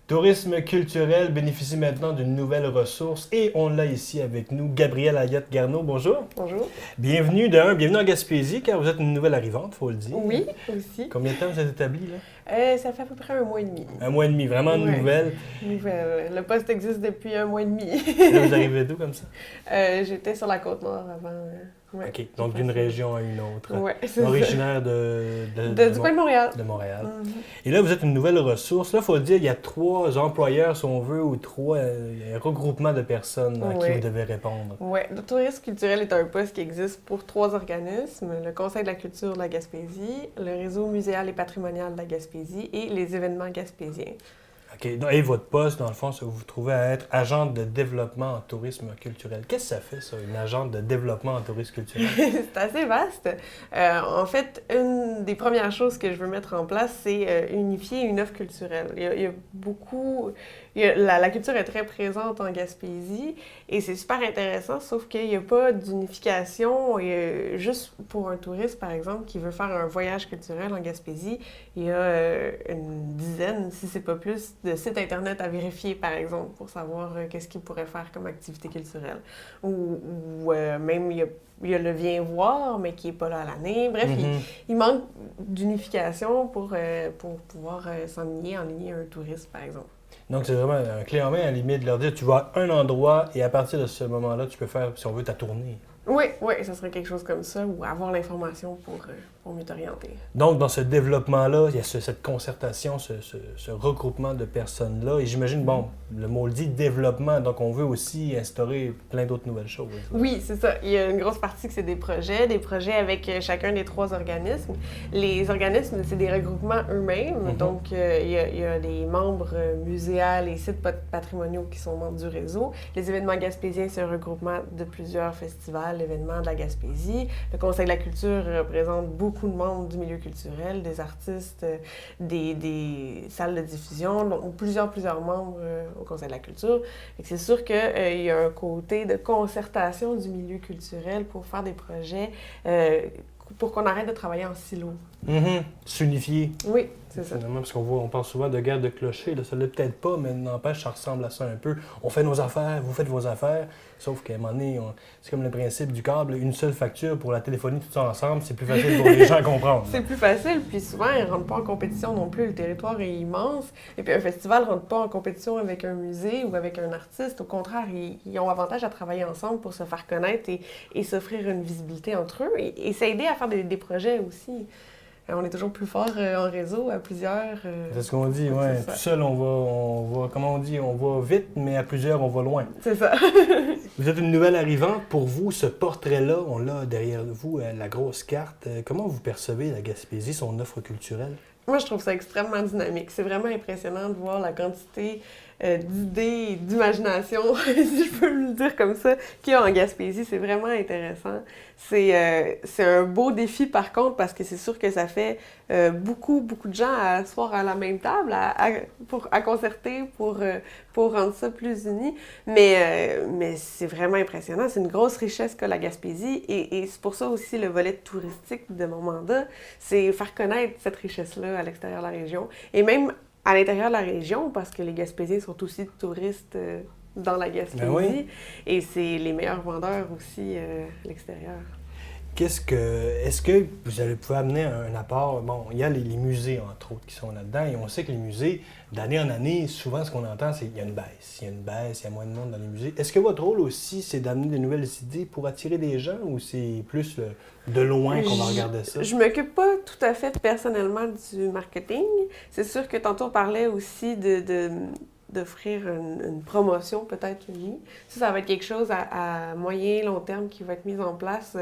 Tourisme culturel bénéficie maintenant d'une nouvelle ressource et on l'a ici avec nous, Gabrielle Ayotte-Garneau. Bonjour. Bonjour. Bienvenue en Gaspésie, car vous êtes une nouvelle arrivante, il faut le dire. Oui, aussi. Combien de temps vous êtes établi, là? Ça fait à peu près un mois et demi. Un mois et demi, vraiment Ouais. nouvelle. Nouvelle. Le poste existe depuis un mois et demi. Là, vous arrivez d'où comme ça? J'étais sur la Côte-Nord avant. Ouais, OK, donc d'une région à une autre. Ouais, c'est ça. Originaire Du coin de Montréal. de Montréal. Mhm. Et là, vous êtes une nouvelle ressource. Là, il faut le dire, il y a 3 employeurs, si on veut, ou 3 regroupements de personnes à qui Ouais. vous devez répondre. Oui, le tourisme culturel est un poste qui existe pour 3 organismes, le Conseil de la culture de la Gaspésie, le réseau muséal et patrimonial de la Gaspésie et les événements gaspésiens. OK. Et votre poste, dans le fond, vous vous trouvez à être agente de développement en tourisme culturel. Qu'est-ce que ça fait, ça, une agente de développement en tourisme culturel? C'est assez vaste. En fait, une des premières choses que je veux mettre en place, c'est unifier une offre culturelle. Il y a beaucoup... la culture est très présente en Gaspésie et c'est super intéressant, sauf qu'il n'y a pas d'unification. Juste pour un touriste, par exemple, qui veut faire un voyage culturel en Gaspésie, il y a une dizaine, si c'est pas plus, de sites Internet à vérifier, par exemple, pour savoir qu'est-ce qu'il pourrait faire comme activité culturelle. Même, il y a le Viens voir, mais qui n'est pas là à l'année. Bref, il manque d'unification pour pouvoir enligner un touriste, par exemple. Donc, c'est vraiment un clé en main, à la limite, de leur dire, tu vas à un endroit et à partir de ce moment-là, tu peux faire, si on veut, ta tournée. Oui, ça serait quelque chose comme ça, ou avoir l'information pour mieux t'orienter. Donc, dans ce développement-là, il y a cette concertation, ce regroupement de personnes-là. Et j'imagine, bon, le mot le dit, développement, donc on veut aussi instaurer plein d'autres nouvelles choses. Oui, c'est ça. Il y a une grosse partie que c'est des projets avec chacun des 3 organismes. Les organismes, c'est des regroupements eux-mêmes. Donc, il y a des membres muséals et sites patrimoniaux qui sont membres du réseau. Les événements gaspésiens, c'est un regroupement de plusieurs festivals, événements de la Gaspésie. Le Conseil de la culture représente beaucoup de membres du milieu culturel, des artistes, des salles de diffusion, donc plusieurs membres au Conseil de la culture. C'est sûr qu'il y a un côté de concertation du milieu culturel pour faire des projets, pour qu'on arrête de travailler en silo. S'unifier. Oui, c'est ça. Finalement, parce on parle souvent de guerre de clochers, là, ça ne l'est peut-être pas, mais n'empêche, ça ressemble à ça un peu. On fait nos affaires, vous faites vos affaires, sauf qu'à un moment donné, c'est comme le principe du câble, une seule facture pour la téléphonie, tout ça ensemble, c'est plus facile pour les gens à comprendre. C'est plus facile, puis souvent, ils ne rentrent pas en compétition non plus, le territoire est immense, et puis un festival ne rentre pas en compétition avec un musée ou avec un artiste, au contraire, ils ont avantage à travailler ensemble pour se faire connaître et s'offrir une visibilité entre eux, et s'aider à faire des projets aussi. On est toujours plus fort en réseau, à plusieurs. C'est ce qu'on dit, oui. Tout seul, on va, comment on dit, on va vite, mais à plusieurs, on va loin. C'est ça. Vous êtes une nouvelle arrivante. Pour vous, ce portrait-là, on l'a derrière vous, la grosse carte. Comment vous percevez la Gaspésie, son offre culturelle? Moi, je trouve ça extrêmement dynamique. C'est vraiment impressionnant de voir la quantité d'idées et d'imagination, si je peux le dire comme ça, qu'il y a en Gaspésie. C'est vraiment intéressant. C'est un beau défi, par contre, parce que c'est sûr que ça fait beaucoup de gens à s'asseoir à la même table, à concerter pour rendre ça plus uni. Mais c'est vraiment impressionnant. C'est une grosse richesse qu'a la Gaspésie. Et c'est pour ça aussi le volet touristique de mon mandat, c'est faire connaître cette richesse-là à l'extérieur de la région. Et même à l'intérieur de la région, parce que les Gaspésiens sont aussi touristes dans la Gaspésie. Ben oui. Et c'est les meilleurs vendeurs aussi à l'extérieur. Est-ce que vous pouvez amener un apport? Bon, il y a les musées, entre autres, qui sont là-dedans, et on sait que les musées, d'année en année, souvent, ce qu'on entend, c'est qu'il y a une baisse. Il y a une baisse, il y a moins de monde dans les musées. Est-ce que votre rôle aussi, c'est d'amener de nouvelles idées pour attirer des gens, ou c'est plus de loin qu'on va regarder ça? Je m'occupe pas tout à fait personnellement du marketing. C'est sûr que tantôt, on parlait aussi d'offrir une promotion peut-être unie. Ça va être quelque chose à moyen, long terme qui va être mis en place,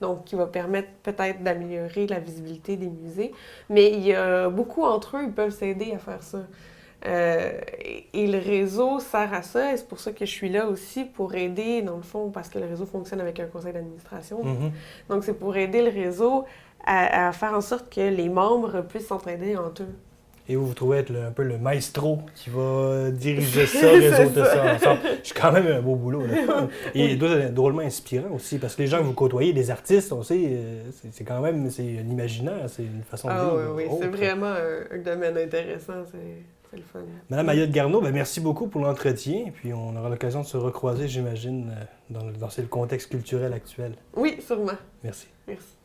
donc qui va permettre peut-être d'améliorer la visibilité des musées. Mais il y a beaucoup entre eux, ils peuvent s'aider à faire ça. Et le réseau sert à ça, et c'est pour ça que je suis là aussi, pour aider, dans le fond, parce que le réseau fonctionne avec un conseil d'administration. Donc, c'est pour aider le réseau à faire en sorte que les membres puissent s'entraider entre eux. Et vous trouvez être un peu le maestro qui va diriger ça, réseauter ça ensemble. C'est quand même un beau boulot. Là. Et drôlement inspirant aussi, parce que les gens que vous côtoyez, des artistes, on sait, c'est quand même, c'est un imaginaire, c'est une façon de vivre. Oui, c'est vraiment un domaine intéressant. C'est le fun. Madame Ayotte Garneau, ben merci beaucoup pour l'entretien. Puis on aura l'occasion de se recroiser, j'imagine, dans le contexte culturel actuel. Oui, sûrement. Merci. Merci.